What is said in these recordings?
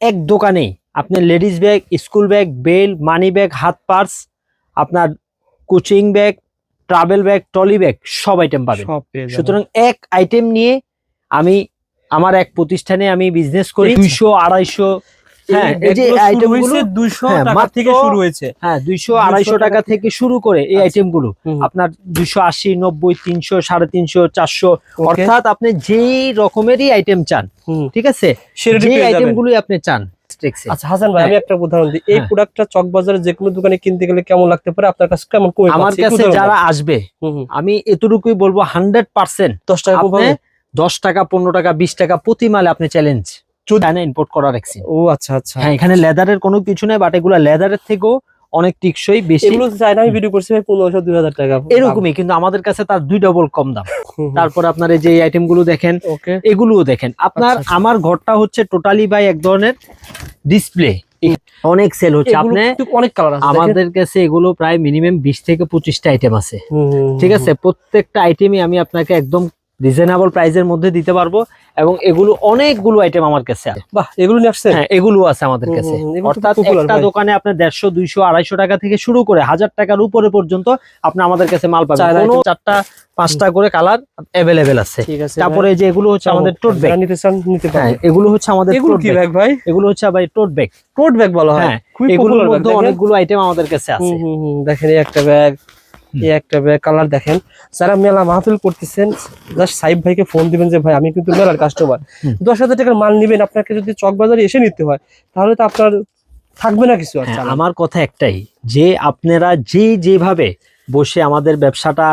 এক দোকানেই আপনি ladies bag, school bag, bell, money bag, হাত পার্স, আপনার coaching bag, travel bag, trolley bag সব আইটেম পাবেন। সুতরাং এক আইটেম নিয়ে আমি আমার এক প্রতিষ্ঠানে আমি বিজনেস করি। 200-250 হ্যাঁ, এই যে আইটেমগুলো 200 টাকা থেকে শুরু হয়েছে। হ্যাঁ, 200-250 টাকা থেকে শুরু করে এই আইটেমগুলো আপনার 280, 90, 300, 350, 400 অর্থাৎ আপনি যেই রকমেরই আইটেম চান, ঠিক আছে, সেই আইটেমগুলোই আপনি চান। আচ্ছা হাসান ভাই, আমি একটা উদাহরণ দিই। এই প্রোডাক্টটা চকবাজারে যে কোনো দোকানে কিনতে গেলে কেমন লাগতে পারে, আপনার কাছে কেমন কমে পাচ্ছে? আমার কাছে যারা আসবে আমি এতটুকুই বলবো 100% 10 টাকা কমে, 10 টাকা, 15 টাকা, 20 টাকা প্রতি মালে আপনি চ্যালেঞ্জ চায়না ইম্পোর্ট করা রাখছি। ও আচ্ছা আচ্ছা, হ্যাঁ, এখানে লেদারের কোনো কিছু নাই, বাট এগুলা লেদারের থেকেও অনেক টিকসই বেশি। এগুলো চায়না আমি ভিডিও করছি ভাই 1500-2000 টাকা এরকমই, কিন্তু আমাদের কাছে তার 2 ডবল কম দাম। তারপর আপনার এই যে আইটেম গুলো দেখেন, এগুলোও দেখেন আপনার। আমার ঘরটা হচ্ছে টোটালি ভাই এক ধরনের ডিসপ্লে, অনেক সেল হচ্ছে। আপনি অনেক কালার আছে আমাদের কাছে, এগুলো প্রায় মিনিমাম 20 থেকে 25টা আইটেম আছে, ঠিক আছে। প্রত্যেকটা আইটেমই আমি আপনাকে একদম রিজনেবল প্রাইসের মধ্যে দিতে পারবো, এবং এগুলো অনেকগুলো আইটেম আমার কাছে আছে। বাহ, এগুলো নিয়ে আসছে? হ্যাঁ, এগুলো আছে আমাদের কাছে। অর্থাৎ একটা দোকানে আপনার 150, 200, 250 টাকা থেকে শুরু করে 1000 টাকার উপরে পর্যন্ত আপনি আমাদের কাছে মাল পাবেন। কোনো 4টা 5টা করে কালার अवेलेबल আছে। তারপরে যে এগুলো হচ্ছে আমাদের টোট ব্যাগ, নিতে চান নিতে পারেন। হ্যাঁ, এগুলো হচ্ছে আমাদের এগুলো কি ব্যাগ ভাই? এগুলো হচ্ছে ভাই টোট ব্যাগ। টোট ব্যাগ বলা হয়। হ্যাঁ, এগুলোর মধ্যে অনেকগুলো আইটেম আমাদের কাছে আছে। দেখেন এই একটা ব্যাগ, এই একটা ব্যাগ, কালার দেখেন। যারা মেলা মাহফিল করতেছেন, জাস্ট সাইব ভাইকে ফোন দিবেন যে ভাই আমি কিন্তু মেলার কাস্টমার, 10,000 টাকার মাল নিবেন, আপনাকে যদি চকবাজারে এসে নিতে হয় তাহলে তো আপনার থাকবে না কিছু। আচ্ছা, আমার কথা একটাই, যে আপনারা যেভাবে বসে আমাদের ব্যবসাটা,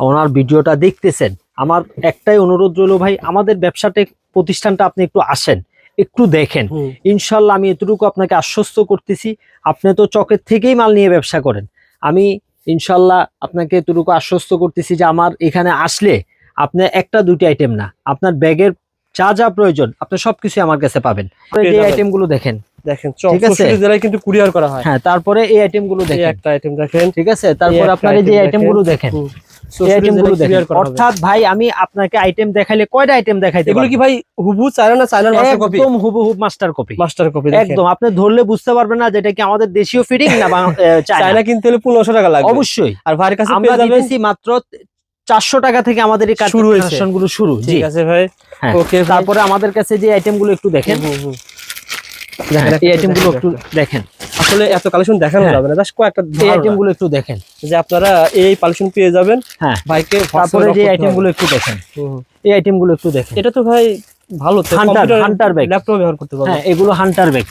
ওনার ভিডিওটা দেখতেছেন, আমার একটাই অনুরোধ রইল ভাই, আমাদের ব্যবসাটা প্রতিষ্ঠানটা আপনি একটু আসেন, একটু দেখেন। ইনশাল্লাহ আমি এতটুকু আপনাকে আশ্বস্ত করতেছি, আপনি তো চকের থেকেই মাল নিয়ে ব্যবসা করেন, আমি ইনশাল্লাহ আপনাকে এতটুকু আশ্বস্ত করতেছি যে আমার এখানে আসলে আপনি একটা দুটি আইটেম না, আপনার ব্যাগের যা যা প্রয়োজন আপনি সবকিছু আমার কাছে পাবেন। এই আইটেম গুলো দেখেন, দেখেন জেলায় কিন্তু কুরিয়ার করা হয়। হ্যাঁ, তারপরে এই আইটেম গুলো দেখেন, একটা আইটেম দেখেন, ঠিক আছে। তারপর আপনার এই যে আইটেম গুলো দেখেন, অর্থাৎ ভাই আমি আপনাকে আইটেম দেখাইলে কয়টা আইটেম দেখাইতে? এগুলো কি ভাই হুবহু চায়না না চায়নার মাস্টার কপি? একদম হুবহু মাস্টার কপি। মাস্টার কপি একদম, আপনি ধরলে বুঝতে পারবেন না যেটা কি আমাদের দেশীয় ফিটিং না চায়না কিনতে হলে 1500 টাকা লাগবে অবশ্যই। আর ভাইয়ের কাছে আমরা দিতেছি মাত্র 400 টাকা থেকে আমাদের এই কালেকশন গুলো শুরু। ঠিক আছে ভাই, ওকে। তারপরে আমাদের কাছে যে আইটেম গুলো একটু দেখেন, এই আইটেম গুলো একটু দেখেন। আসলে এত কালেকশন দেখানো যাবে না, জাস্ট কয়েকটা এই আইটেম গুলো একটু দেখেন, যে আপনারা এই কালেকশন পেয়ে যাবেন। হ্যাঁ ভাইকে। তারপরে যে আইটেম গুলো একটু দেখেন, এই আইটেম গুলো একটু দেখেন। এটা তো ভাই ভালো, হান্টার ব্যাগ, ল্যাপটপ ব্যবহার করতে পারবেন। হ্যাঁ, এগুলো হান্টার ব্যাগ।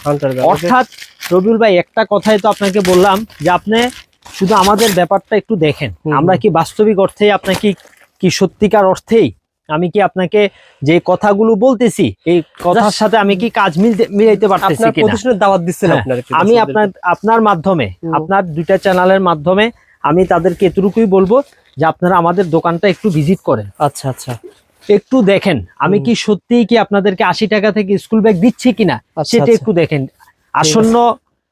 অর্থাৎ রবিউল ভাই একটা কথাই তো আপনাকে বললাম যে আপনি শুধু আমাদের ব্যাপারটা একটু দেখেন, আমরা কি বাস্তবিক অর্থেই আপনাকে কি সত্যিকার অর্থেই আমি কি আপনাকে যে কথাগুলো বলতেছি এই কথার সাথে আমি কি কাজ মিলাইতে পারতেছি কিনা? প্রতিষ্ঠানের দাওয়াত দিচ্ছেন আপনারা। আমি আপনার মাধ্যমে, আপনার দুইটা চ্যানেলের মাধ্যমে আমি তাদেরকে এতটুকুই বলবো যে আপনারা আমাদের দোকানটা একটু ভিজিট করেন। আচ্ছা আচ্ছা, একটু দেখেন আমি কি সত্যিই কি আপনাদেরকে 80 টাকা থেকে স্কুল ব্যাগ দিচ্ছি কিনা সেটা একটু দেখেন। আসন্ন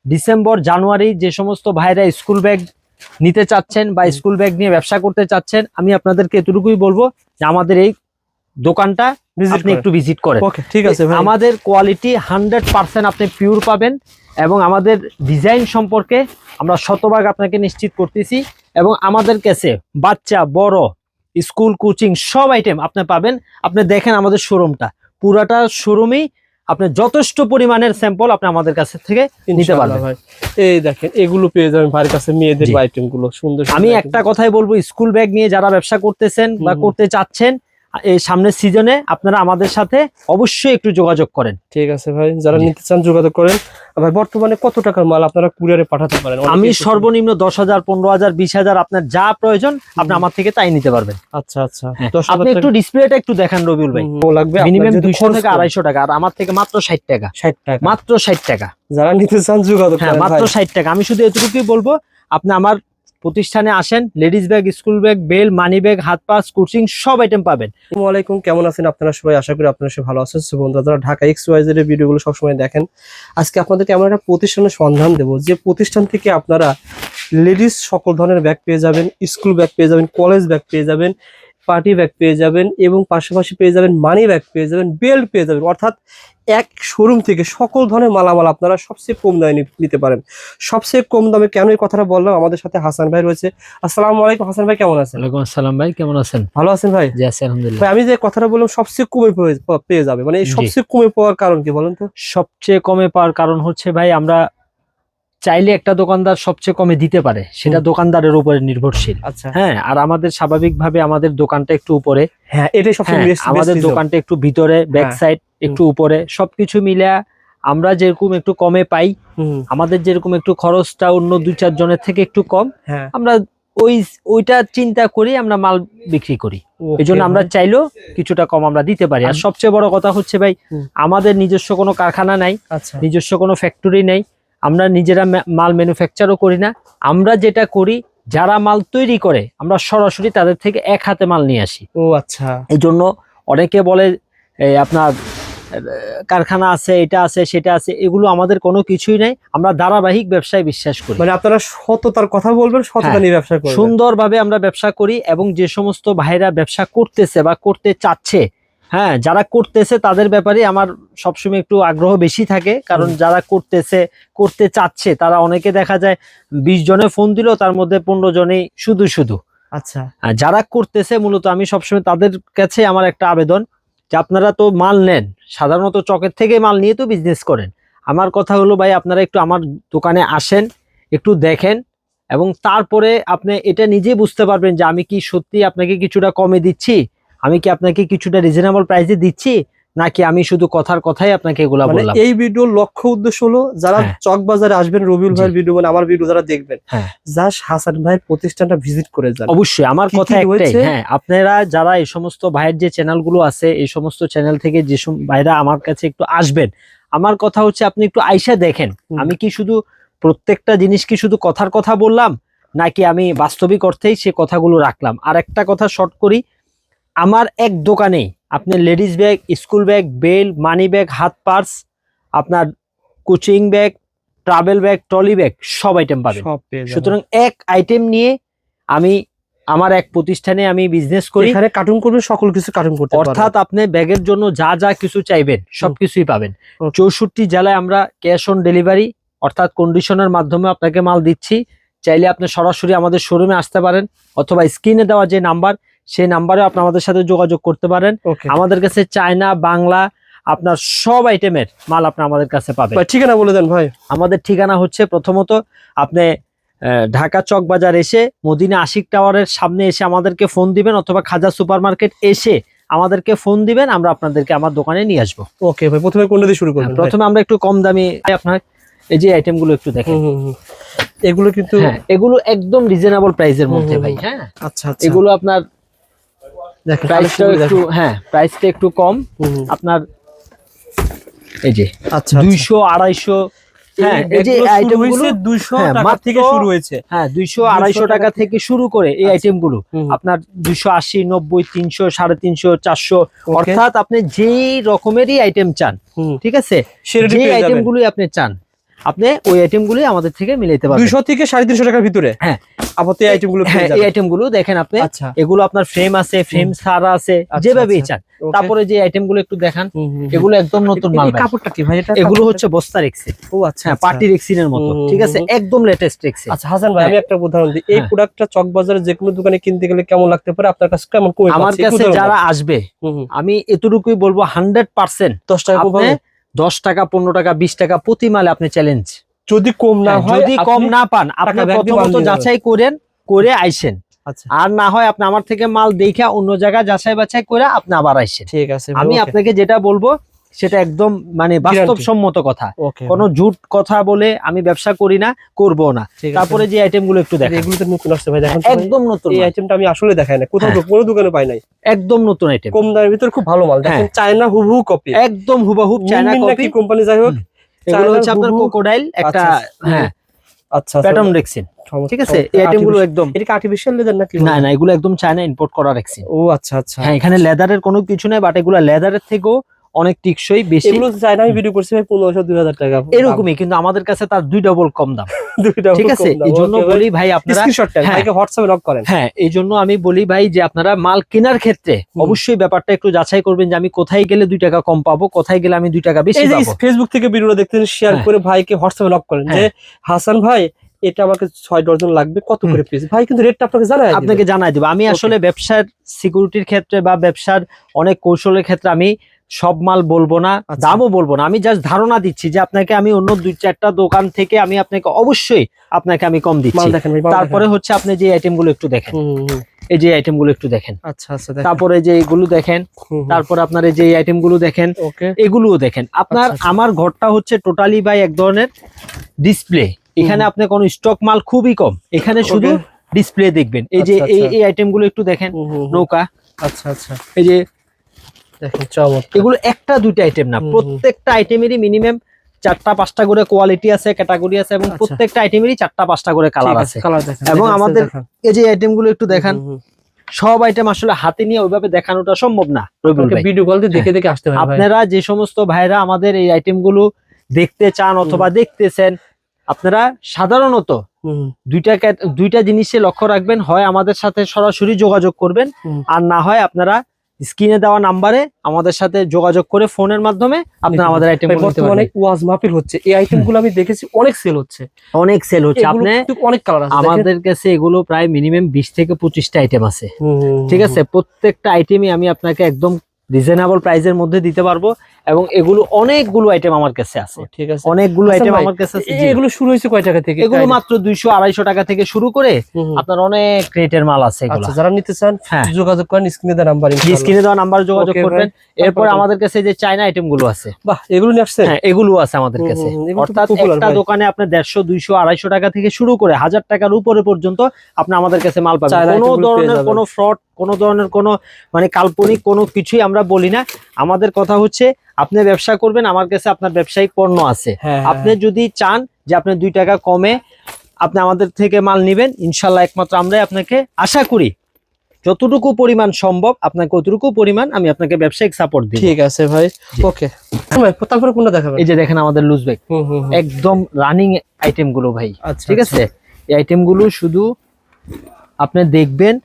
ডিসেম্বর, জানুয়ারি যে সমস্ত ভাইরা স্কুল ব্যাগ নিতে চাচ্ছেন বা স্কুল ব্যাগ নিয়ে ব্যবসা করতে চাচ্ছেন, আমি আপনাদেরকে এতটুকুই বলবো যে আমাদের এই দোকানটা আপনি একটু ভিজিট করেন। ঠিক আছে ভাই, আমাদের কোয়ালিটি 100% আপনি পিওর পাবেন, এবং আমাদের ডিজাইন সম্পর্কে আমরা শতভাগ আপনাকে নিশ্চিত করতেছি। এবং আমাদের কাছে বাচ্চা বড় স্কুল কোচিং সব আইটেম আপনি পাবেন। আপনি দেখেন আমাদের শোরুমটা, পুরাটা শোরুমেই আপনি যথেষ্ট পরিমাণের স্যাম্পল আপনি আমাদের কাছে থেকে নিতে পারবেন। এই দেখেন এগুলো পেয়ে যাবেন ভাইয়ের কাছে, মেয়েদের আইটেম গুলো সুন্দর। আমি একটা কথাই বলবো, স্কুল ব্যাগ নিয়ে যারা ব্যবসা করতেছেন বা করতে চাচ্ছেন এই সামনের সিজনে আপনারা আমাদের সাথে অবশ্যই একটু যোগাযোগ করেন। ঠিক আছে ভাই, যারা নিতে চান যোগাযোগ করেন। ভাই বর্তমানে কত টাকার মাল আপনারা কুরিয়ারে পাঠাতে পারেন? আমি সর্বনিম্ন 10,000, 15,000, 20,000 আপনার যা প্রয়োজন আপনি আমার থেকে তাই নিতে পারবেন। আচ্ছা আচ্ছা, আপনি একটু ডিসপ্লেটা একটু দেখান রবিউল ভাই। লাগবে মিনিমাম 200 থেকে 250 টাকা, আর আমার থেকে মাত্র 60 টাকা। 60 টাকা, মাত্র 60 টাকা। যারা নিতে চান যোগাযোগ করেন। মাত্র 60 টাকা। আমি শুধু এতটুকুই বলবো, আপনি আমার প্রতিষ্ঠানে আসেন, ladies bag, school bag, bell, money bag, হাত পাস, কোচিং সব আইটেম পাবেন। আসসালামু আলাইকুম, কেমন আছেন আপনারা সবাই? আশা করি আপনারা সবাই ভালো আছেন। বন্ধুরা যারা ঢাকা XYZ এর ভিডিওগুলো সবসময় দেখেন, আজকে আপনাদেরকে এমন একটা প্রতিষ্ঠানের সন্ধান দেবো যে প্রতিষ্ঠান থেকে আপনারা লেডিস সকল ধরনের ব্যাগ পেয়ে যাবেন, স্কুল ব্যাগ পেয়ে যাবেন, কলেজ ব্যাগ পেয়ে যাবেন, পার্টি ব্যাগ পেয়ে যাবেন, এবং পাশাপাশি পেয়ে যাবেন মানি ব্যাগ পেয়ে যাবেন, বেল্ট পেয়ে যাবেন। অর্থাৎ এক শোরুম থেকে সকল ধরনের মালামাল আপনারা সবচেয়ে কম দামে নিতে পারেন। সবচেয়ে কম দামে কেন এই কথাটা বললাম, আমাদের সাথে হাসান ভাই রয়েছে। আসসালামু আলাইকুম হাসান ভাই, কেমন আছেন? ওয়ালাইকুম আসসালাম ভাই, কেমন আছেন? ভালো আছেন ভাই? জি আছি আলহামদুলিল্লাহ। ভাই আমি যে কথাটা বললাম সবচেয়ে কমে পেয়ে যাবে, মানে এই জি। সবচেয়ে কমে পাওয়ার কারণ কি বলেন তো? সবচেয়ে কমে পাওয়ার কারণ হচ্ছে ভাই, আমরা চাইলে একটা দোকানদার সবচেয়ে কমে দিতে পারে, সেটা দোকানদারের উপরে নির্ভরশীল। আচ্ছা, হ্যাঁ, আর আমাদের স্বাভাবিকভাবে আমাদের দোকানটা একটু উপরে, হ্যাঁ এটাই সবচেয়ে হ্যাঁ, best আমাদের reason। দোকানটা একটু ভিতরে, ব্যাক হ্যাঁ। সাইড একটু উপরে, সবকিছু মিলে আমরা যেরকম একটু কমে পাই, হুম, আমাদের যেরকম একটু খরচটা অন্য 2-4 জনের থেকে একটু কম, হ্যাঁ আমরা ওইটা চিন্তা করি আমরা মাল বিক্রি করি। okay এই জন্য আমরা ভাই। চাইলেও কিছুটা কম আমরা দিতে পারি। আর সবচেয়ে বড় কথা হচ্ছে ভাই, হুম। আমাদের নিজস্ব কোনো কারখানা নাই, আচ্ছা, নিজস্ব কোনো ফ্যাক্টরি নেই, আমরা নিজেরা মাল ম্যানুফ্যাকচারও করি না। আমরা যেটা করি, যারা মাল তৈরি করে আমরা সরাসরি তাদের থেকে এক হাতে মাল নিয়ে আসি। ও আচ্ছা, এই জন্য অনেকে বলে আপনার কারখানা আছে, এটা আছে সেটা আছে, এগুলো আমাদের কোনো কিছুই নাই। আমরা ধারাবাহিক ব্যবসায় বিশ্বাস করি, মানে আপনারা সততার কথা বলবেন, সততা হ্যাঁ, নিয়ে ব্যবসা করবেন। সুন্দরভাবে আমরা ব্যবসা করি। এবং যে সমস্ত ভাইরা ব্যবসা করতেছে বা করতে চাচ্ছে, হ্যাঁ, যারা করতেছে তাদের ব্যাপারে আমার সবসময় একটু আগ্রহ বেশি থাকে। কারণ যারা করতে চাচ্ছে, তারা অনেকে দেখা যায় 20 জনে ফোন দিল, তার মধ্যে 15 জনেই শুধু। আচ্ছা, আর যারা করতেছে, মূলত আমি সবসময় তাদের কাছে আমার একটা আবেদন যে আপনারা তো মাল নেন, সাধারণত চকের থেকে মাল নিয়ে তো বিজনেস করেন। আমার কথা হলো ভাই, আপনারা একটু আমার দোকানে আসেন, একটু দেখেন, এবং তারপরে আপনি এটা নিজেই বুঝতে পারবেন যে আমি কি সত্যি আপনাকে কিছুটা কমে দিচ্ছি, আমি কি আপনাকে কিছুটা রিজনেবল প্রাইসে দিচ্ছি, নাকি আমি শুধু কথাই আপনাকে এগুলা মানে বললাম। এই ভিডিওর লক্ষ্য উদ্দেশ্য হলো যারা হ্যাঁ। চক বাজারে আসবেন, রবিউল জি। ভাইয়ের ভিডিও মানে আমার ভিডিও যারা দেখবেন, হ্যাঁ, জাস্ট হাসান ভাইয়ের প্রতিষ্ঠানটা ভিজিট করে যান। অবশ্যই আমার কি কথা কি একটাই, রয়েছে? হ্যাঁ, আপনারা যারা এই সমস্ত ভাইয়ের যে চ্যানেলগুলো আছে, এই সমস্ত চ্যানেল থেকে যে ভাইরা আমার কাছে একটু আসবেন, আমার কথা হচ্ছে আপনি একটু আইসা দেখেন আমি কি শুধু প্রত্যেকটা জিনিস কি শুধু কথার কথা বললাম, নাকি আমি বাস্তবিক অর্থেই সে কথাগুলো রাখলাম। আর একটা কথা শর্ট করি, আমার এক দোকানে আপনি ladies bag, school bag, bell, money bag, হাত পার্স, আপনার coaching bag, travel bag, trolley bag, সব আইটেম পাবেন। সব পেয়ে যাবেন। সুতরাং এক আইটেম নিয়ে আমি আমার এক প্রতিষ্ঠানে আমি বিজনেস করি। এখানে কার্টুন করবেন, সকল কিছু কার্টুন করতে পারবেন। অর্থাৎ আপনি ব্যাগের জন্য যা কিছু চাইবেন সবকিছুই পাবেন। Okay. 64 জেলায় আমরা ক্যাশ অন ডেলিভারি অর্থাৎ কন্ডিশনের মাধ্যমে আপনাকে মাল দিচ্ছি। চাইলে আপনি সরাসরি আমাদের শোরুমে আসতে পারেন, অথবা স্ক্রিনে দেওয়া যে নাম্বার, সেই নাম্বারে আপনি আমাদের সাথে যোগাযোগ করতে পারেন। Okay. আমাদের কাছে চায়না, বাংলা, আপনার সব আইটেমের মাল আপনি আমাদের কাছে পাবেন। ভাই ঠিকানা বলে দেন ভাই। আমাদের ঠিকানা হচ্ছে, প্রথমত আপনি ঢাকা চক বাজার এসে মদিনা আশিক টাওয়ারের সামনে এসে আমাদেরকে ফোন দিবেন, অথবা খাজা সুপার মার্কেট এসে আমাদেরকে ফোন দিবেন, আমরা আপনাদেরকে আমার দোকানে নিয়ে আসবো। ওকে ভাই, প্রথমে কোনটা দিয়ে শুরু করবেন? প্রথমে আমরা একটু কম দামি আপনার এই যে আইটেম গুলো একটু দেখেন। এগুলো কিন্তু হ্যাঁ, এগুলো একদম রিজনেবল প্রাইসের মধ্যে ভাই। হ্যাঁ, আচ্ছা আচ্ছা, এগুলো আপনার দেখেন প্রাইসটা একটু, হ্যাঁ, প্রাইসটা একটু কম আপনার। এই যে আচ্ছা 200, 250, হ্যাঁ, এই যে আইটেম গুলো 200 হ্যাঁ, টাকা থেকে মাত্র শুরু হয়েছে। হ্যাঁ, 200, 250 টাকা থেকে শুরু করে এই আচ্ছা। আইটেম গুলো আপনার 280, 90, 300, 350, 400, অর্থাৎ আপনি যেই রকমেরই আইটেম চান, ঠিক আছে, যে আইটেম গুলোই আপনি চান, আপনি ওই আইটেম গুলোই আমাদের থেকে মিলাইতে পারবেন। 200 থেকে 350 টাকার ভিতরে। হ্যাঁ, আপনি এই আইটেম গুলো হ্যাঁ, এই আইটেম গুলো দেখেন আপনি। আচ্ছা, এগুলো আপনার ফ্রেম আছে, ফ্রেম ছাড়া আছে, যেভাবেই চান। তারপরে যে আইটেম গুলো একটু দেখান, এগুলো একদম নতুন মাল। এই কাপড়টা কি ভাই? এটা এগুলো হচ্ছে বস্তা রেক্সিন। ও আচ্ছা, হ্যাঁ, পার্টি রেক্সিনের মতো, ঠিক আছে, একদম লেটেস্ট রেক্সিন। আচ্ছা হাসান ভাই, আমি একটা উদাহরণ দিই। এই প্রোডাক্টটা চক বাজারে যে কোনো দোকানে কিনতে গেলে কেমন লাগতে পারে, আপনার কাছে কেমন কমে পাচ্ছে? আমার কাছে যারা আসবে, আমি এতটুকুই বলবো, 100% 10 টাকা কম আপনি 10 টাকা, 15 টাকা, 20 টাকা প্রতি মালে আপনি চ্যালেঞ্জ। যদি কম না হয়, যদি কম না পান, আপনি প্রথমত যাচাই করে আইসেন। আচ্ছা, আর না হয় আপনি আমার থেকে মাল দেখা অন্য জায়গায় যাচাই বাছাই করে আপনি আবার আইসেন। ঠিক আছে, আমি আপনাকে যেটা বলবো সেটা একদম মানে বাস্তবসম্মত কথা, কোনো ঝুট কথা বলে আমি ব্যবসা করি না, করবো না। তারপরে যে আইটেম গুলো একটু দেখেন, এগুলো তো নতুন আসছে ভাই, দেখেন একদম নতুন। এই আইটেমটা আমি আসলে দেখাই না, কোথাও কোনো দোকানে পাই নাই। একদম নতুন আইটেম, কম দামের ভিতরে খুব ভালো মাল। দেখেন চায়না হুবহু কপি, একদম হুবহু চায়না কপি কোম্পানি, যাই হোক এগুলো হচ্ছে আপনার ক্রোকোডাইল একটা, হ্যাঁ, আচ্ছা, প্যাটার্ন রেক্সিন, ঠিক আছে। এই আইটেম গুলো একদম, এটা কি আর্টিফিশিয়াল লেদার নাকি? না, এগুলো একদম চায়না ইম্পোর্ট করা রেক্সিন। ও আচ্ছা আচ্ছা, হ্যাঁ, এখানে লেদারের কোনো কিছু নাই, বাট এগুলো লেদারের থেকেও অনেক টিকসই বেশি। এগুলো চাই না আমি ভিডিও করছি ভাই 1500-2000 টাকা এরকমই, কিন্তু আমাদের কাছে তার 2 ডবল কম দাম। দুইটা ঠিক আছে, এই জন্য বলি ভাই আপনারা স্ক্রিনশট দেন, হ্যাঁ। ভাইকে হোয়াটসঅ্যাপে নক করেন। হ্যাঁ, এই জন্য আমি বলি ভাই যে আপনারা মাল কেনার ক্ষেত্রে অবশ্যই ব্যাপারটা একটু যাচাই করবেন যে আমি কোথায় গেলে 2 টাকা কম পাবো, কোথায় গেলে আমি 2 টাকা বেশি এই যে পাবো। ফেসবুক থেকে ভিডিওটা দেখতেছেন, শেয়ার হ্যাঁ। করে ভাইকে হোয়াটসঅ্যাপে নক করেন যে হাসান ভাই এটা আমাকে 6 ডজন লাগবে, কত করে পিস, ভাই কিন্তু রেটটা আপনাকে জানায় আপনাকে জানাই দেব। আমি আসলে ব্যবসার সিকিউরিটির ক্ষেত্রে বা ব্যবসার অনেক কৌশলের ক্ষেত্রে আমি সব মাল বলবো না, আচ্ছা। দামও বলবো না, আমি জাস্ট ধারণা দিচ্ছি যে আপনাকে আমি অন্য 2-4টা দোকান থেকে আমি আপনাকে অবশ্যই আপনাকে আমি কম মাল দিচ্ছি। দেখেন ভাই, মাল তারপরে দেখেন। হচ্ছে আপনি যে আইটেমগুলো একটু দেখেন, এই যে আইটেমগুলো একটু দেখেন, আচ্ছা আচ্ছা দেখেন। তারপরে যে এগুলো দেখেন, তারপরে আপনার এই যে আইটেমগুলো দেখেন, ওকে এগুলোও দেখেন। আপনার আচ্ছা, আচ্ছা। আমার ঘরটা হচ্ছে টোটালি ভাই এক ধরনের ডিসপ্লে। এখানে আপনি কোনো স্টক মাল খুবই কম, এখানে শুধু ডিসপ্লে দেখবেন। এই যে আচ্ছা, আচ্ছা। এই আইটেমগুলো একটু দেখেন, নৌকা, আচ্ছা আচ্ছা এই যে দেখেন চমৎকার। এগুলো একটা দুইটা আইটেম না, প্রত্যেকটা আইটেমেরই মিনিমাম 4টা-5টা করে কোয়ালিটি আছে, ক্যাটাগরি আছে, এবং আচ্ছা। প্রত্যেকটা আইটেমেরই 4টা-5টা করে কালার আছে। কালার দেখেন এবং দেখেন, আমাদের দেখেন। এই যে আইটেমগুলো একটু দেখান, সব আইটেম আসলে হাতে নিয়ে ওইভাবে দেখানোটা সম্ভব না রবিউল ভাই। ভিডিও কল দিয়ে দেখে দেখে আসতে হয় ভাই। আপনারা যে সমস্ত ভাইরা আমাদের এই আইটেমগুলো দেখতে চান অথবা দেখতেছেন, আপনারা সাধারণত দুইটা জিনিসে লক্ষ্য রাখবেন, হয় আমাদের সাথে সরাসরি যোগাযোগ করবেন, আর না হয় আপনারা স্ক্রিনে দেওয়া নাম্বারে আমাদের সাথে যোগাযোগ করে ফোনের মাধ্যমে আপনারা আমাদের আইটেমগুলো নিতে বর্তমানে পারবেন। ওয়াজ মাহফিল হচ্ছে, এই আইটেমগুলো আমি দেখেছি অনেক সেল হচ্ছে, অনেক সেল হচ্ছে। এগুলো আপনি কিন্তু অনেক কালার আছে। আমাদের কাছে এগুলো প্রায় মিনিমাম 20 থেকে 25টা আইটেম আছে। ঠিক আছে, প্রত্যেকটা আইটেমই আমি আপনাকে একদম রিজনেবল প্রাইসের মধ্যে দিতে পারবো, এবং এগুলো অনেকগুলো আইটেম আমার কাছে আছে। ঠিক আছে, অনেকগুলো আচ্ছা আইটেম ভাই, আমার কাছে আছে। এগুলো শুরু হয়েছে কয় টাকা থেকে? এগুলো মাত্র 200-250 টাকা থেকে শুরু করে আপনার অনেক রেটের মাল আছে এগুলো। আচ্ছা, যারা নিতে চান হ্যাঁ। যোগাযোগ করেন স্ক্রিনে দেওয়া নাম্বার, স্ক্রিনে দেওয়া নাম্বারে যোগাযোগ Okay করবেন। ভাই, এরপর তারপরে আমাদের কাছে যে চায়না আইটেম গুলো আছে, বাহ, এগুলো নিয়ে আসছেন? হ্যাঁ এগুলো আছে আমাদের কাছে। এগুলো তো অর্থাৎ popular একটা ভাই। দোকানে আপনি 150, 200, 250 টাকা থেকে শুরু করে 1000 টাকার উপরে পর্যন্ত আপনি আমাদের কাছে মাল পাবেন। চায়না কোনো item গুলো পেয়ে ধরনের যাবেন। কোনো ফ্রড, কোনো ধরনের কোনো মানে কাল্পনিক কোনো কিছুই আমরা বলি না। আমাদের কথা হচ্ছে আপনি ব্যবসা করবেন, আমার কাছে আপনার ব্যবসায়িক পণ্য আছে। হ্যাঁ, আপনি যদি চান যে আপনি 2 টাকা কমে আপনি আমাদের থেকে মাল নেবেন, ইনশাল্লাহ একমাত্র আমরাই আপনাকে আশা করি যতটুকু পরিমাণ সম্ভব আপনাকে অতটুকু পরিমাণ আমি আপনাকে ব্যবসায়িক সাপোর্ট দিই। ঠিক আছে ভাই, ওকে ভাই, তারপরে কোনটা দেখাবেন? এই যে দেখেন আমাদের লুজ ব্যাগ, একদম রানিং আইটেম গুলো ভাই। আচ্ছা, ঠিক আছে, এই আইটেম গুলো শুধু আপনি দেখবেন,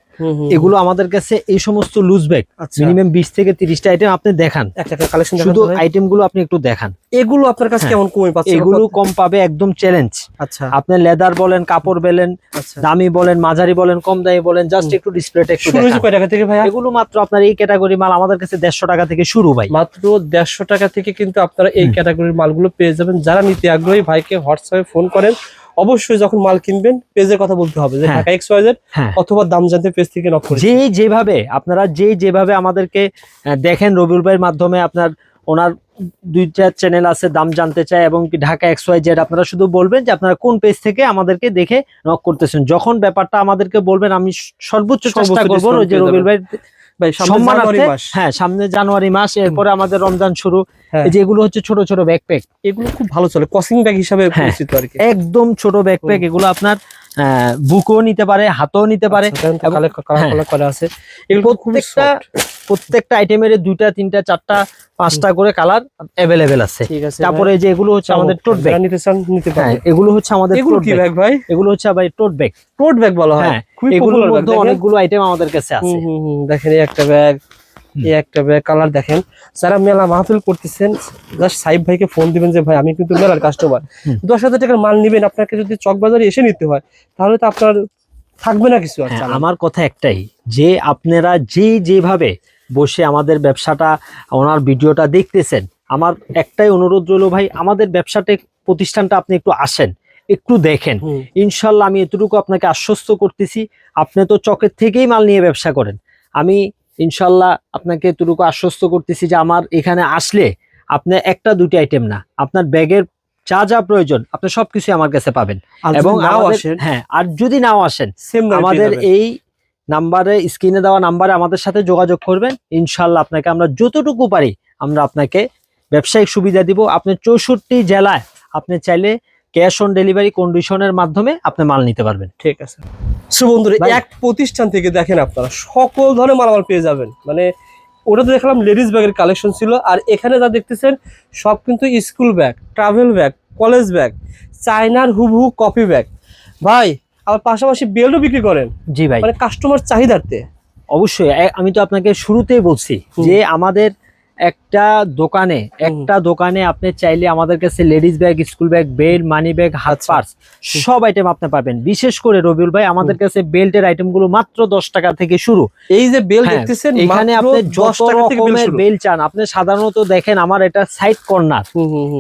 এগুলো আমাদের কাছে এই সমস্ত লুজ ব্যাগ আচ্ছা। মিনিমাম 20 থেকে 30টা আইটেম আপনি দেখান, একটা কালেকশন শুধু আইটেম গুলো আপনি একটু দেখান। এগুলো আপনার কাছে কেমন কমে পাচ্ছেন? এগুলো কম পাবে, একদম চ্যালেঞ্জ। আচ্ছা আপনি লেদার বলেন, কাপড় বলেন, আচ্ছা, দামি বলেন, মাঝারি বলেন, কম দামি বলেন, জাস্ট একটু ডিসপ্লেটা একটু শুরু হয়েছে দেখান। কয় টাকা থেকে ভাই? এগুলো মাত্র আপনার এই ক্যাটাগরি মাল আমাদের কাছে 150 টাকা থেকে শুরু ভাই। মাত্র 150 টাকা থেকে কিন্তু আপনারা এই ক্যাটাগরির মালগুলো পেয়ে যাবেন। যারা নিতে আগ্রহী ভাইকে হোয়াটসঅ্যাপে ফোন করেন। অবশ্যই যখন মাল কিনবেন পেজের কথা বলতে হবে যে হ্যাঁ। ঢাকা XYZ, হ্যাঁ, অথবা দাম জানতে পেজ থেকে নক করে। যেভাবে আপনারা যেভাবে আমাদেরকে দেখেন রবিউল ভাইয়ের মাধ্যমে, আপনার ওনার 2টা চ্যানেল আছে, দাম জানতে চায় এবং কি ঢাকা XYZ, আপনারা শুধু বলবেন যে আপনারা কোন পেজ থেকে আমাদেরকে দেখে নক করতেছেন। যখন ব্যাপারটা আমাদেরকে বলবেন আমি সর্বোচ্চ চেষ্টা করবো discount ওই যে পেয়ে রবিউল ভাই ভাই সামনে সম্মানার্থে। জানুয়ারি মাস। হ্যাঁ, সামনে জানুয়ারি মাস, এরপরে আমাদের রমজান শুরু। হ্যাঁ। এই যে এগুলো হচ্ছে ছোট ছোট ব্যাকপ্যাক, এগুলো খুব ভালো চলে, কসিং ব্যাগ হিসাবে হ্যাঁ। পরিচিত আর কি। একদম ছোট ব্যাকপ্যাক। এগুলো আপনার বুকও নিতে পারে, হাতও নিতে পারে। আচ্ছা, দেখেন তো এবং- কালার হ্যাঁ। করা আছে। এগুলো খুব প্রত্যেকটা আইটেমের 2টা 3টা 4টা 5টা করে কালার অ্যাভেলেবেল আছে। ঠিক আছে, তারপরে এই যে এগুলো হচ্ছে আমাদের টোট ব্যাগ। নিতে চান নিতে হ্যাঁ, পারেন। এগুলো হচ্ছে আমাদের এগুলো টোট কি ব্যাগ। ব্যাগ ভাই? এগুলো হচ্ছে ভাই টোট ব্যাগ। টোট ব্যাগ বলা হয়। হ্যাঁ, খুবই এগুলোর পপুলার মধ্যে অনেকগুলো আইটেম আমাদের কাছে আছে। দেখেন এই একটা ব্যাগ, এই একটা ব্যাগ, কালার দেখেন। যারা মেলা মাহফিল করতেছেন জাস্ট সাইব ভাইকে ফোন দিবেন যে ভাই আমি কিন্তু মেলার কাস্টমার, 10,000 টাকার মাল নিবেন, আপনাকে যদি চকবাজারে এসে নিতে হয় তাহলে তো আপনার থাকবে না কিছু। হ্যাঁ, আমার কথা একটাই যে আপনারা যেভাবে বসে আমাদের ব্যবসাটা, ওনার ভিডিওটা দেখতেছেন, আমার একটাই অনুরোধ রইল ভাই, আমাদের ব্যবসাটা প্রতিষ্ঠানটা আপনি একটু আসেন, একটু দেখেন। ইনশাল্লাহ আমি এতটুকু আপনাকে আশ্বস্ত করতেছি, আপনি তো চকের থেকেই মাল নিয়ে ব্যবসা করেন, আমি ইনশাল্লাহ আপনাকে এতটুকু আশ্বস্ত করতেছি যে আমার এখানে আসলে আপনি 1টা 2টা আইটেম না, আপনার ব্যাগের যা যা প্রয়োজন আপনি সবকিছু আমার কাছে পাবেন। এবং হ্যাঁ, আর যদি নাও আসেন আমাদের এই নাম্বারে, স্ক্রিনে দেওয়া নাম্বারে আমাদের সাথে যোগাযোগ করবেন। ইনশাল্লাহ আপনাকে আমরা যতটুকু পারি আমরা আপনাকে ব্যবসায়িক সুবিধা দিব। আপনি 64 জেলায় আপনি চাইলে ক্যাশ অন ডেলিভারি কন্ডিশনের মাধ্যমে আপনি মাল নিতে পারবেন। ঠিক আছে। সো বন্ধুরা, এক প্রতিষ্ঠান থেকে দেখেন আপনারা সকল ধরনের মালামাল পেয়ে যাবেন। মানে ওটা তো দেখলাম লেডিস ব্যাগের কালেকশন ছিল, আর এখানে যা দেখতেছেন সব কিন্তু school bag, travel bag, college bag, চায়নার হুবহু কপি ব্যাগ। ভাই আবার পাশাপাশি বেল্টও বিক্রি করেন? জি ভাই, মানে কাস্টমার চাহিদার্থে। অবশ্যই। আমি তো আপনাকে শুরুতেই বলছি যে আমাদের একটা দোকানে আপনি চাইলে আমাদের কাছে ladies bag, school bag, belt, মানি ব্যাগ, হাত আচ্ছা। পার্স সব আইটেম আপনি পাবেন। বিশেষ করে রবিউল ভাই আমাদের কাছে বেল্টের আইটেম গুলো মাত্র 10 টাকা থেকে শুরু। এই যে বেল হ্যাঁ, দেখতেছেন এখানে মাত্র আপনি 10 যত টাকা থেকে বেল রকমের শুরু। বেল্ট চান, আপনি সাধারণত দেখেন আমার এটা সাইড কর্নার,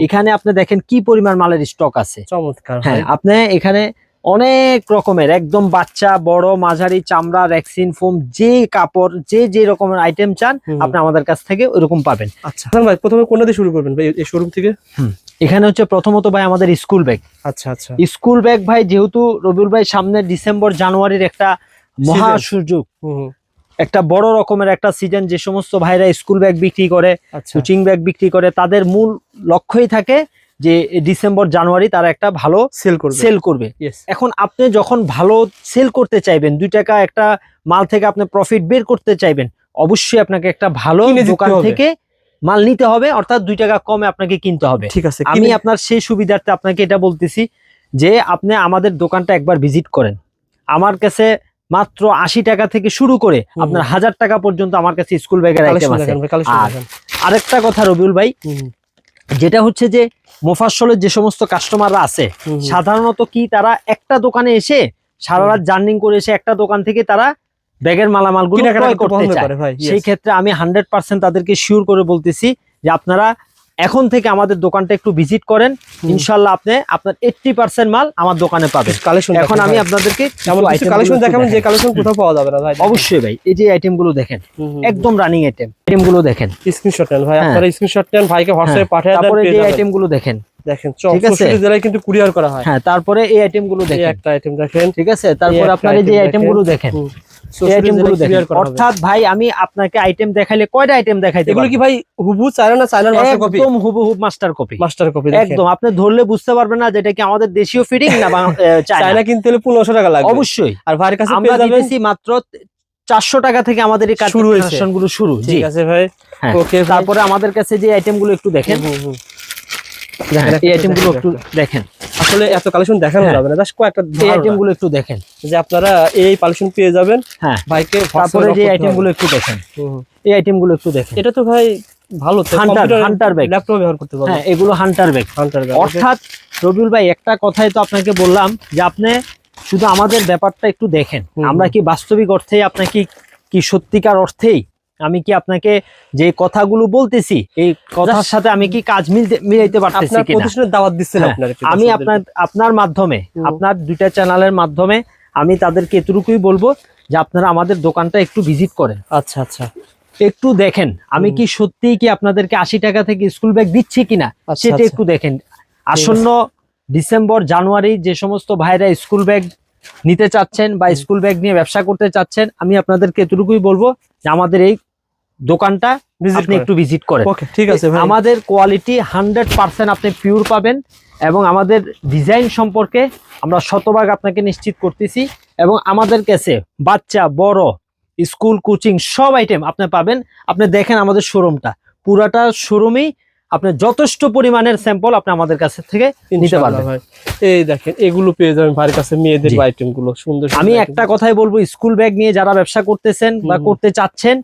এখানে আপনি দেখেন কি পরিমাণ মালের স্টক আছে। চমৎকার। হ্যাঁ, আপনি এখানে অনেক রকমের একদম বাচ্চা, বড়, মাঝারি, চামড়া, রেক্সিন, ফোম, যে কাপড় যে রকমের আইটেম চান আপনি আমাদের কাছ থেকে ওইরকম পাবেন। আচ্ছা ভাই, প্রথমে কোনটা দিয়ে শুরু করবেন ভাই, এই শোরুম থেকে? এখানে হচ্ছে প্রথমত ভাই আমাদের স্কুল ব্যাগ। আচ্ছা আচ্ছা। স্কুল ব্যাগ ভাই, যেহেতু রবিউল ভাই সামনে ডিসেম্বর জানুয়ারির একটা মহা সুযোগ, একটা বড় রকমের একটা সিজন, যে সমস্ত ভাইরা স্কুল ব্যাগ বিক্রি করে, আচ্ছা কোচিং ব্যাগ বিক্রি করে, তাদের মূল লক্ষ্যই থাকে যে ডিসেম্বর জানুয়ারি তারা একটা ভালো সেল করবে। এখন আপনি যখন ভালো সেল করতে চাইবেন, 2 টাকা একটা মাল থেকে আপনি প্রফিট বের করতে চাইবেন, অবশ্যই আপনাকে একটা ভালো দোকান থেকে মাল নিতে হবে, অর্থাৎ 2 টাকা কমে আপনাকে কিনতে হবে। ঠিক আছে, আমি আপনার সেই সুবিধার্থে আপনাকে এটা বলতেছি যে আপনি আমাদের দোকানটা একবার ভিজিট করেন। আমার কাছে মাত্র 80 টাকা থেকে শুরু করে আপনার 1000 টাকা পর্যন্ত আমার কাছে স্কুল ব্যাগের আইটেম আছে। আর আরেকটা কথা রবিউল ভাই, যেটা হচ্ছে যে মোফাজ্জলের যে সমস্ত কাস্টমাররা আছে, সাধারণত কি তারা একটা দোকানে এসে সারা রাত জার্নি করে এসে একটা দোকান থেকে তারা ব্যাগের মালামালগুলো ক্রয় করতে চায়। সেই ক্ষেত্রে আমি 100% তাদেরকে শিওর করে বলতেছি যে আপনারা এখন থেকে আমাদের দোকানটা একটু ভিজিট করেন, ইনশাআল্লাহ আপনি আপনার 80% মাল আমার দোকানে পাবেন। এখন আমি আপনাদেরকে কালেকশন দেখাবেন, যে কালেকশন কোথাও পাওয়া যাবে না ভাই। অবশ্যই ভাই, এই যে আইটেম গুলো দেখেন, একদম রানিং আইটেম গুলো দেখেন। স্ক্রিনশট নেন ভাই, আপনারা স্ক্রিনশট নেন, ভাইকে হোয়াটসঅ্যাপে পাঠিয়ে দেন। তারপরে এই আইটেম গুলো দেখেন, ঠিক আছে, জেলায় কিন্তু কুরিয়ার করা হয়। হ্যাঁ, তারপরে এই আইটেম গুলো দেখেন, একটা আইটেম দেখেন, ঠিক আছে। তারপরে আপনারা এই যে আইটেম গুলো দেখেন, অর্থাৎ ভাই আমি আপনাকে আইটেম দেখাইলে কয়টা আইটেম দেখাইতে? এগুলো কি ভাই হুবহু চায়না না চায়নার মাস্টার কপি? একদম হুবহু মাস্টার কপি। দেখেন একদম আপনি ধরলে বুঝতে পারবেন না যেটা কি আমাদের দেশীয় ফিটিং না চায়না কিনতে হলে 1500 টাকা লাগবে। অবশ্যই। আর ভাইয়ের কাছে আমরা দিতেছি মাত্র 400 টাকা থেকে আমাদের এই কালেকশন গুলো শুরু। ঠিক আছে ভাই, ওকে। তারপরে আমাদের কাছে যে আইটেম গুলো একটু দেখেন, এই আইটেম গুলো একটু দেখেন। আসলে এত কালেকশন দেখানো যাবে না, জাস্ট কয়েকটা এই আইটেম গুলো একটু দেখেন যে আপনারা এই কালেকশন পেয়ে যাবেন। হ্যাঁ ভাইকে। তারপরে যে আইটেম গুলো একটু দেখেন, এই আইটেম গুলো একটু দেখেন। এটা তো ভাই ভালো, হান্টার ব্যাগ, ল্যাপটপ ব্যবহার করতে পারবেন। হ্যাঁ, এগুলো হান্টার ব্যাগ। অর্থাৎ রবিউল ভাই একটা কথাই তো আপনাকে বললাম যে আপনি শুধু আমাদের ব্যাপারটা একটু দেখেন, আমরা কি বাস্তবিক অর্থেই আপনাকে কি সত্যিকার অর্থেই আমি কি আপনাকে যে কথাগুলো বলতেছি এই কথার সাথে আমি কি কাজ মিলাইতে পারতেছি কিনা? প্রতিষ্ঠানের দাওয়াত দিচ্ছেন আপনারা। আমি আপনার মাধ্যমে, আপনার 2টা চ্যানেলের মাধ্যমে আমি তাদেরকে এতটুকুই বলবো যে আপনারা আমাদের দোকানটা একটু ভিজিট করেন। আচ্ছা আচ্ছা, একটু দেখেন আমি কি সত্যিই কি আপনাদেরকে 80 টাকা থেকে স্কুল ব্যাগ দিচ্ছি কিনা সেটা একটু দেখেন। আসন্ন ডিসেম্বর জানুয়ারি যে সমস্ত ভাইরা স্কুল ব্যাগ নিতে চাচ্ছেন বা স্কুল ব্যাগ নিয়ে ব্যবসা করতে চাচ্ছেন, আমি আপনাদেরকে এতটুকুই বলবো যে আমাদের এই দোকানটা আপনি একটু ভিজিট করেন। ঠিক আছে ভাই, আমাদের কোয়ালিটি 100% আপনি পিওর পাবেন এবং আমাদের ডিজাইন সম্পর্কে আমরা শতভাগ আপনাকে নিশ্চিত করতেছি। এবং আমাদের কাছে বাচ্চা, বড়, স্কুল, কোচিং সব আইটেম আপনি পাবেন। আপনি দেখেন আমাদের শোরুমটা, পুরাটা শোরুমেই আপনি যথেষ্ট পরিমাণের স্যাম্পল আপনি আমাদের কাছে থেকে নিতে পারবেন। এই দেখেন এগুলো পেয়ে যাবেন ভাইয়ের কাছে, মেয়েদের আইটেম গুলো সুন্দর। আমি একটা কথাই বলবো, স্কুল ব্যাগ নিয়ে যারা ব্যবসা করতেছেন বা করতে চাচ্ছেন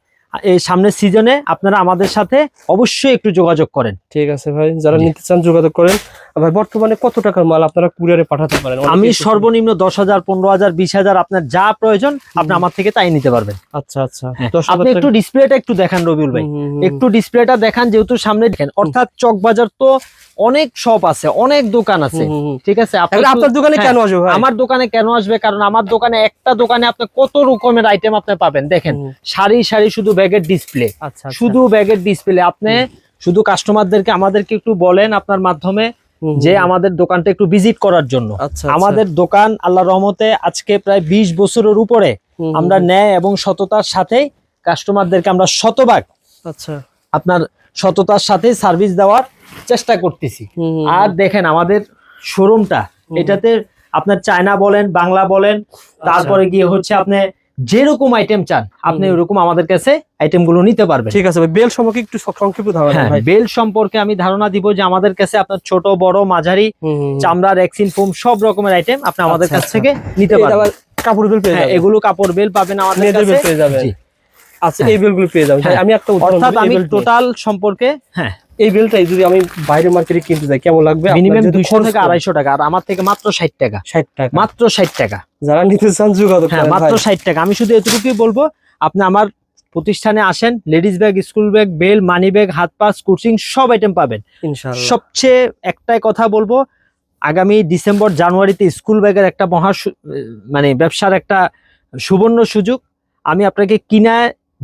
এই সামনের সিজনে, আপনারা আমাদের সাথে অবশ্যই একটু যোগাযোগ করেন। ঠিক আছে ভাই, যারা নিতে চান যোগাযোগ করেন। ভাই বর্তমানে কত টাকার মাল আপনারা কুরিয়ারে পাঠাতে পারেন? আমি সর্বনিম্ন 10,000, 15,000, 20,000 আপনার যা প্রয়োজন আপনি আমার থেকে তাই নিতে পারবেন। আচ্ছা আচ্ছা, আপনি একটু ডিসপ্লেটা একটু দেখান রবিউল ভাই, একটু ডিসপ্লেটা দেখান, যেহেতু সামনে দেখেন। অর্থাৎ চকবাজার তো অনেক শপ আছে, অনেক দোকান আছে, ঠিক আছে। আপনার দোকানে কেন আসবে ভাই? আমার দোকানে কেন আসবে? কারণ আমার দোকানে একটা দোকানে আপনি কত রকমের আইটেম আপনি পাবেন। দেখেন সারি সারি শুধু ব্যাগের ডিসপ্লে, শুধু ব্যাগের ডিসপ্লে। আপনি শুধু কাস্টমারদেরকে আমাদেরকে একটু বলেন আপনার মাধ্যমে যে আমাদের দোকানটা একটু ভিজিট করার জন্য। আমাদের দোকান আল্লাহর রহমতে আজকে প্রায় 20 বছরের উপরে আমরা ন্যায় এবং সততার সাথে কাস্টমারদেরকে আমরা শতভাগ আপনার সততার সাথে সার্ভিস দেওয়ার চেষ্টা করতেছি। আর দেখেন আমাদের শোরুমটা, এটাতে আপনার চায়না বলেন, বাংলা বলেন, তারপরে গিয়ে হচ্ছে আপনি যেরকম আইটেম চান আপনি ওরকম আমাদের কাছে আইটেম গুলো নিতে পারবেন। ঠিক আছে ভাই, বেল সম্পর্কে একটু সংক্ষেপে ধারণা দেন হ্যাঁ, ভাই। বেল সম্পর্কে আমি ধারণা দিব যে আমাদের কাছে আপনার ছোট বড় মাঝারি চামড়ার রেক্সিন ফোম সব রকমের আইটেম আপনি আমাদের কাছ থেকে নিতে এটা পারবেন। আবার কাপড় বেল পেয়ে হ্যাঁ, যাবেন, এগুলো কাপড় বেল পাবেন আমাদের মেয়েদের বেল কাছে। পেয়ে যাবেন। জি। আচ্ছা, এই বেলগুলো পেয়ে যাবেন। ভাই হ্যাঁ, আমি একটা উদাহরণ অর্থাৎ দিই, এই আমি বেলটা নিয়ে। টোটাল সম্পর্কে হ্যাঁ এই বেলটাই যদি আমি বাইরে মার্কেটে কিনতে যাই কেমন লাগবে? মিনিমাম 200 থেকে 250 টাকা, আর আমার থেকে মাত্র 60 টাকা। 60 টাকা। মাত্র 60 টাকা। যারা নিতে চান যোগাযোগ হ্যাঁ, করেন মাত্র ভাই। 60 টাকা। আমি শুধু এতটুকুই বলবো, আপনি আমার প্রতিষ্ঠানে আসেন, ladies bag, school bag, bell, money bag, হাত পাস, কোচিং সব আইটেম পাবেন। ইনশাআল্লাহ। সবচেয়ে একটাই কথা বলবো, আগামী ডিসেম্বর জানুয়ারিতে স্কুল ব্যাগের একটা মানে ব্যবসার একটা সুবর্ণ সুযোগ। আমি আপনাকে কিনা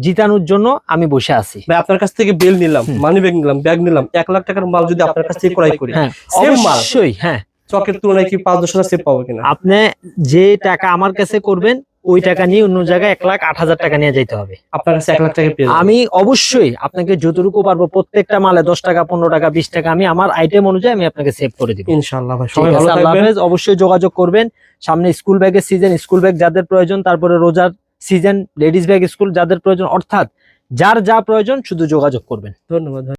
জিতানোর জন্য আমি বসে আছি। ভাই আপনার কাছ থেকে বেল নিলাম, মানি ব্যাগ নিলাম, ব্যাগ নিলাম, 1 লাখ টাকার মাল যদি আপনার কাছ থেকে ক্রয় করি, হ্যাঁ, সেম মাল অবশ্যই। হ্যাঁ, চকের তুলনায় কি 5-10 হাজার সেভ পাবো কিনা? আপনি যে টাকা আমার কাছে করবেন ওই টাকা নিয়ে অন্য জায়গায় 1,08,000 টাকা নিয়ে যেতে হবে। আপনার কাছে 1 লাখ টাকা পেয়ে যাবেন। আমি অবশ্যই আপনাকে যতটুকু পারবো প্রত্যেকটা মালে 10 টাকা, 15 টাকা, 20 টাকা আমি আমার আইটেম অনুযায়ী আমি আপনাকে সেভ করে দিব। ইনশাআল্লাহ ভাই, ঠিক সবাই ভালো আছে, আল্লাহ থাকবেন। হাফেজ। অবশ্যই যোগাযোগ করবেন। সামনে স্কুল ব্যাগের সিজন, স্কুল ব্যাগ যাদের প্রয়োজন, তারপরে রোজার সিজন, লেডিস ব্যাগ স্কুল যাদের প্রয়োজন, অর্থাৎ যার যা প্রয়োজন শুধু যোগাযোগ করবেন। ধন্যবাদ ভাই।